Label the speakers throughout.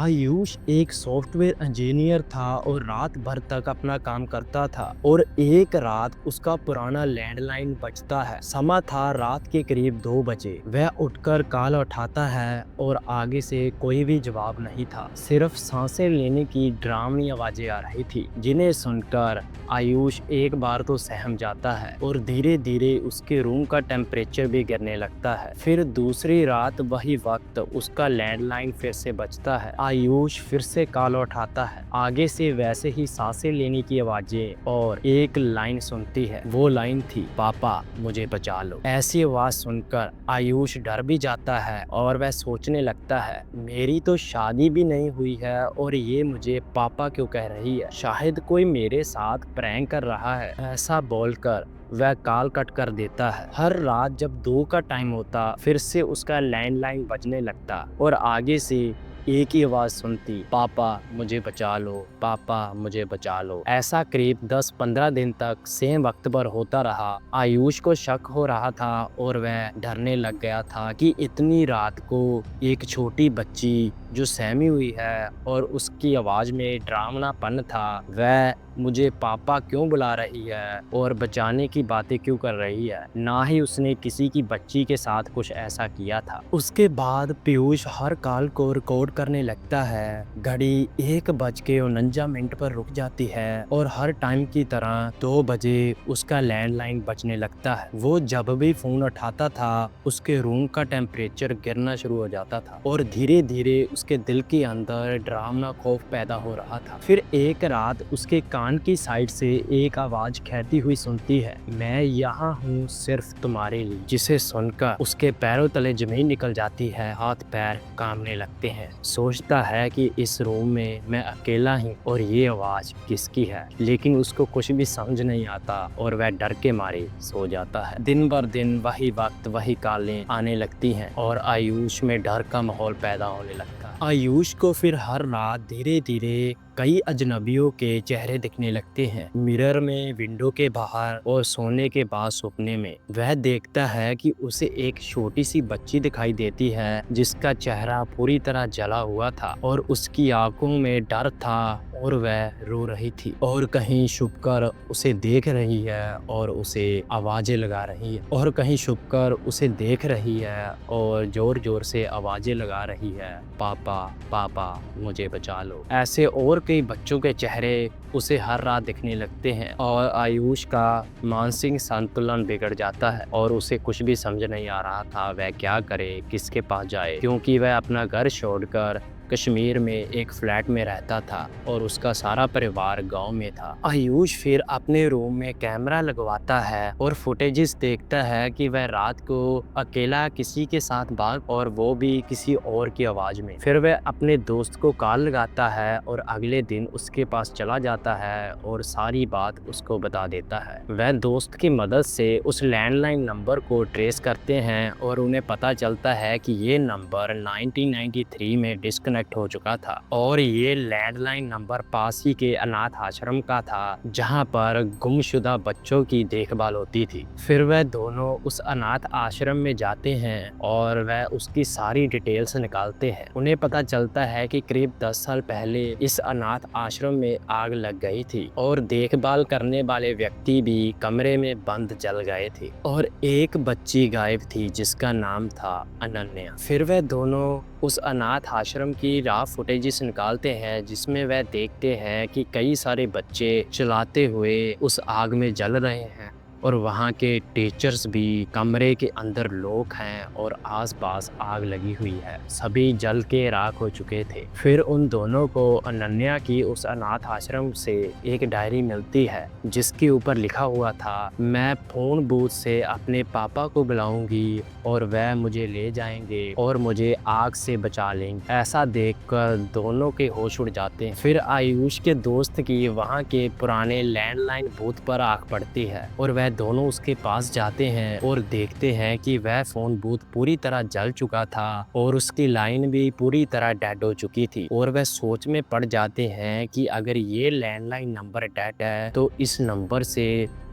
Speaker 1: आयुष एक software engineer था और रात भर तक अपना काम करता था और एक रात उसका पुराना लैंडलाइन बजता है। समय था रात के करीब 2 बजे। वह उठकर कॉल उठाता है और आगे से कोई भी जवाब नहीं था। सिर्फ सांसें लेने की डरावनी आवाजें आ रही थी, जिन्हें सुनकर आयुष एक बार तो सहम जाता है और धीरे धीरे उसके रूम का टेम्परेचर भी गिरने लगता है। फिर दूसरी रात वही वक्त उसका लैंडलाइन फिर से बजता है। आयुष फिर से कॉल उठाता है। आगे से वैसे ही सांसें लेने की आवाजें और एक लाइन सुनती है। वो लाइन थी, पापा मुझे बचा लो। ऐसी आवाज सुनकर आयुष डर भी जाता है और वह सोचने लगता है, मेरी तो शादी भी नहीं हुई है और ये मुझे पापा क्यों कह रही है। शायद कोई मेरे साथ प्रैंक कर रहा है। ऐसा बोलकर वह कॉल कट कर देता है। हर रात जब 2 का टाइम होता फिर से उसका लैंडलाइन बजने लगता और आगे से एक ही आवाज सुनती, पापा मुझे बचा लो, पापा मुझे बचा लो। ऐसा करीब 10-15 दिन तक सेम वक्त पर होता रहा। आयुष को शक हो रहा था और वह डरने लग गया था कि इतनी रात को एक छोटी बच्ची जो सहमी हुई है और उसकी आवाज में डरावनापन था, वह मुझे पापा क्यों बुला रही है और बचाने की बातें क्यों कर रही है। ना ही उसने किसी की बच्ची के साथ कुछ ऐसा किया था। उसके बाद पीयूष हर कॉल को रिकॉर्ड करने लगता है। घड़ी 1:49 पर रुक जाती है और हर टाइम की तरह 2 बजे उसका लैंडलाइन बजने लगता है। वो जब भी फोन उठाता था उसके रूम का टेम्परेचर गिरना शुरू हो जाता था और धीरे धीरे उसके दिल के अंदर डरावना खौफ पैदा हो रहा था। फिर एक रात उसके कान की साइड से एक आवाज कहती हुई सुनती है, मैं यहाँ हूँ सिर्फ तुम्हारे लिए। जिसे सुनकर उसके पैरों तले जमीन निकल जाती है, हाथ पैर कांपने लगते हैं। सोचता है कि इस रूम में मैं अकेला हूँ और ये आवाज किसकी है, लेकिन उसको कुछ भी समझ नहीं आता और वह डर के मारे सो जाता है। दिन भर दिन वही वक्त वही कालें आने लगती हैं और आयुष में डर का माहौल पैदा होने लगता है। आयुष को फिर हर रात धीरे धीरे कई अजनबियों के चेहरे दिखने लगते हैं। मिरर में, विंडो के बाहर और सोने के बाद सपने में वह देखता है कि उसे एक छोटी सी बच्ची दिखाई देती है जिसका चेहरा पूरी तरह जला हुआ था और उसकी आंखों में डर था और वह रो रही थी और कहीं छुपकर उसे देख रही है और उसे आवाजें लगा रही है और कहीं छुपकर उसे देख रही है और जोर जोर से आवाजें लगा रही है, पापा पापा मुझे बचा लो। ऐसे और कई बच्चों के चेहरे उसे हर रात दिखने लगते हैं और आयुष का मानसिक संतुलन बिगड़ जाता है और उसे कुछ भी समझ नहीं आ रहा था वह क्या करे, किसके पास जाए, क्योंकि वह अपना घर छोड़कर कश्मीर में एक फ्लैट में रहता था और उसका सारा परिवार गांव में था। आयुष फिर अपने रूम में कैमरा लगवाता है और फुटेजेस देखता है कि वह रात को अकेला किसी के साथ बात और वो भी किसी और की आवाज में। फिर वह अपने दोस्त को कॉल लगाता है और अगले दिन उसके पास चला जाता है और सारी बात उसको बता देता है। वह दोस्त की मदद से उस लैंडलाइन नंबर को ट्रेस करते हैं और उन्हें पता चलता है कि ये नंबर 1993 में डिस्कनेक्ट हो चुका था और ये लैंडलाइन नंबर पास ही के अनाथ आश्रम का था जहां पर गुमशुदा बच्चों की देखभाल होती थी। फिर वह दोनों उस अनाथ आश्रम में जाते हैं और वह उसकी सारी डिटेल्स निकालते हैं। उन्हें पता चलता है कि करीब 10 साल पहले इस अनाथ आश्रम में आग लग गई थी और देखभाल करने वाले व्यक्ति भी कमरे में बंद जल गए थे और एक बच्ची गायब थी जिसका नाम था अनन्या। फिर वह दोनों उस अनाथ आश्रम की रॉ फुटेजेस निकालते हैं जिसमें वह देखते हैं कि कई सारे बच्चे चलाते हुए उस आग में जल रहे हैं और वहाँ के टीचर्स भी, कमरे के अंदर लोग हैं और आसपास आग लगी हुई है। सभी जल के राख हो चुके थे। फिर उन दोनों को अनन्या की उस अनाथ आश्रम से एक डायरी मिलती है जिसके ऊपर लिखा हुआ था, मैं फोन बूथ से अपने पापा को बुलाऊंगी और वह मुझे ले जाएंगे और मुझे आग से बचा लेंगे। ऐसा देखकर दोनों के होश उड़ जाते हैं। फिर आयुष के दोस्त की वहाँ के पुराने लैंडलाइन बूथ पर आग पड़ती है और वह दोनों उसके पास जाते हैं और देखते हैं कि वह फोन बूथ पूरी तरह जल चुका था और उसकी लाइन भी पूरी तरह डेड हो चुकी थी और वह सोच में पड़ जाते हैं कि अगर ये लैंडलाइन नंबर डेड है तो इस नंबर से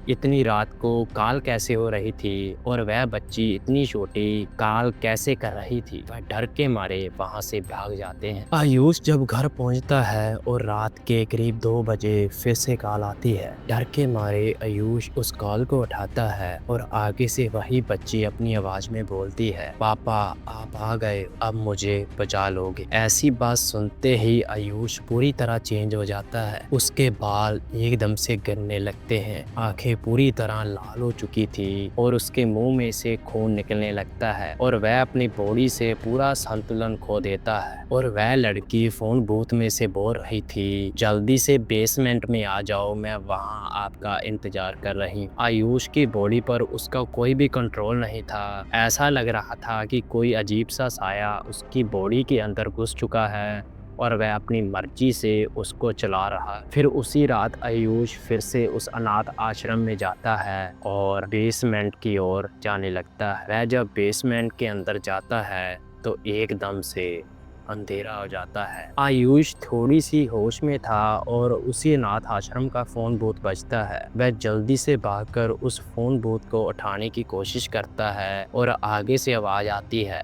Speaker 1: इतनी रात को कॉल कैसे हो रही थी और वह बच्ची इतनी छोटी कॉल कैसे कर रही थी। वह डर के मारे वहां से भाग जाते हैं। आयुष जब घर पहुंचता है और रात के करीब 2 बजे फिर से कॉल आती है। डर के मारे आयुष उस कॉल को उठाता है और आगे से वही बच्ची अपनी आवाज में बोलती है, पापा आप आ गए, अब मुझे बचा लोगे। ऐसी बात सुनते ही आयुष पूरी तरह चेंज हो जाता है। उसके बाल एकदम से गिरने लगते हैं, आंखें पूरी तरह लाल हो चुकी थी और उसके मुंह में से खून निकलने लगता है और वह अपनी बॉडी से पूरा संतुलन खो देता है। और वह लड़की फोन बूथ में से बोल रही थी, जल्दी से बेसमेंट में आ जाओ, मैं वहां आपका इंतजार कर रही हूँ। आयुष की बॉडी पर उसका कोई भी कंट्रोल नहीं था। ऐसा लग रहा था कि कोई अजीब सा साया उसकी बॉडी के अंदर घुस चुका है और वह अपनी मर्जी से उसको चला रहा। फिर उसी रात आयुष फिर से उस अनाथ आश्रम में जाता है और बेसमेंट की ओर जाने लगता है। वह जब बेसमेंट के अंदर जाता है तो एकदम से अंधेरा हो जाता है। आयुष थोड़ी सी होश में था और उसी अनाथ आश्रम का फोन बूथ बजता है। वह जल्दी से भागकर उस फोन बूथ को उठाने की कोशिश करता है और आगे से आवाज आती है,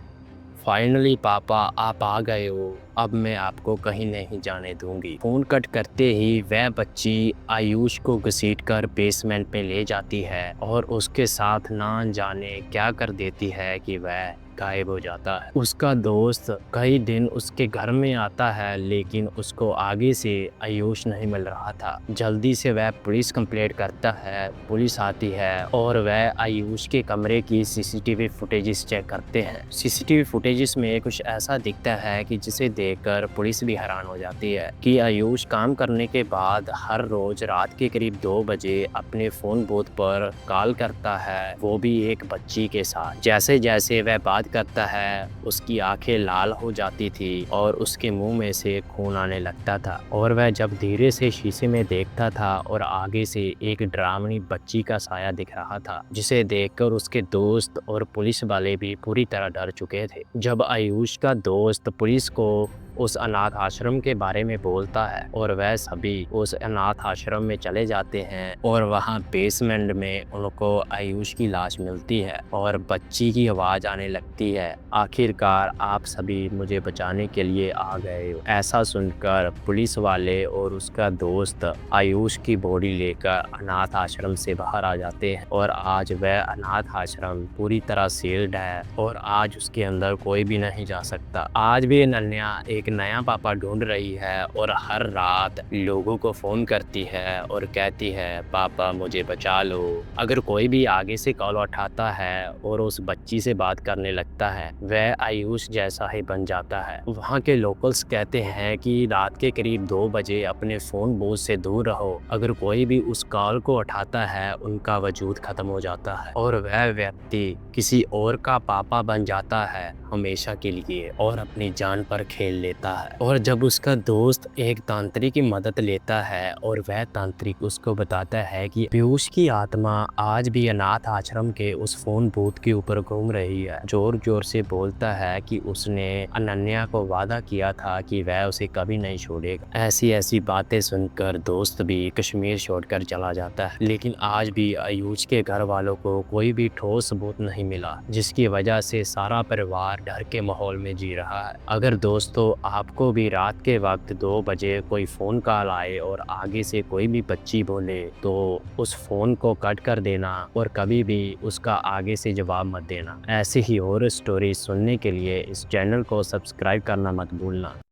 Speaker 1: फाइनली पापा आप आ गए हो, अब मैं आपको कहीं नहीं जाने दूंगी। फोन कट करते ही वह बच्ची आयुष को घसीटकर बेसमेंट में ले जाती है और उसके साथ ना जाने क्या कर देती है कि वह गायब हो जाता है। उसका दोस्त कई दिन उसके घर में आता है लेकिन उसको आगे से आयुष नहीं मिल रहा था। जल्दी से वह पुलिस कंप्लेंट करता है। पुलिस आती है और वह आयुष के कमरे की सीसीटीवी फुटेजेस चेक करते हैं। सीसीटीवी फुटेजेस में कुछ ऐसा दिखता है कि जिसे देखकर पुलिस भी हैरान हो जाती है कि आयुष काम करने के बाद हर रोज रात के करीब 2 बजे अपने फोन बूथ पर कॉल करता है, वो भी एक बच्ची के साथ। जैसे जैसे वह बात करता है उसकी आंखें लाल हो जाती थी और उसके मुंह में से खून आने लगता था और वह जब धीरे से शीशे में देखता था और आगे से एक डरावनी बच्ची का साया दिख रहा था, जिसे देखकर उसके दोस्त और पुलिस वाले भी पूरी तरह डर चुके थे। जब आयुष का दोस्त पुलिस को उस अनाथ आश्रम के बारे में बोलता है और वह सभी उस अनाथ आश्रम में चले जाते हैं और वहां बेसमेंट में उनको आयुष की लाश मिलती है और बच्ची की आवाज आने लगती है, आखिरकार आप सभी मुझे बचाने के लिए आ गए हो। ऐसा सुनकर पुलिस वाले और उसका दोस्त आयुष की बॉडी लेकर अनाथ आश्रम से बाहर आ जाते हैं और आज वह अनाथ आश्रम पूरी तरह सील्ड है और आज उसके अंदर कोई भी नहीं जा सकता। आज भी अनन्या एक नया पापा ढूंढ रही है और हर रात लोगों को फोन करती है और कहती है, पापा मुझे बचा लो। अगर कोई भी आगे से कॉल उठाता है और उस बच्ची से बात करने लगता है, वह आयुष जैसा ही बन जाता है। वहाँ के लोकल्स कहते हैं कि रात के करीब 2 बजे अपने फोन बूथ से दूर रहो। अगर कोई भी उस कॉल को उठाता है उनका वजूद खत्म हो जाता है और वह व्यक्ति किसी और का पापा बन जाता है हमेशा के लिए और अपनी जान पर खेल लेता है। और जब उसका दोस्त एक तांत्रिक की मदद लेता है और वह तांत्रिक उसको बताता है कि पीयूष की आत्मा आज भी अनाथ आश्रम के उस फोन बूथ के ऊपर घूम रही है, जोर जोर से बोलता है कि उसने अनन्या को वादा किया था कि वह उसे कभी नहीं छोड़ेगा। ऐसी ऐसी बातें सुनकर दोस्त भी कश्मीर छोड़कर चला जाता है, लेकिन आज भी आयुष के घर वालों को कोई भी ठोस सबूत नहीं मिला, जिसकी वजह से सारा परिवार डर के माहौल में जी रहा है। अगर दोस्तों आपको भी रात के वक्त 2 बजे कोई फ़ोन कॉल आए और आगे से कोई भी बच्ची बोले तो उस फ़ोन को कट कर देना और कभी भी उसका आगे से जवाब मत देना। ऐसे ही और स्टोरी सुनने के लिए इस चैनल को सब्सक्राइब करना मत भूलना।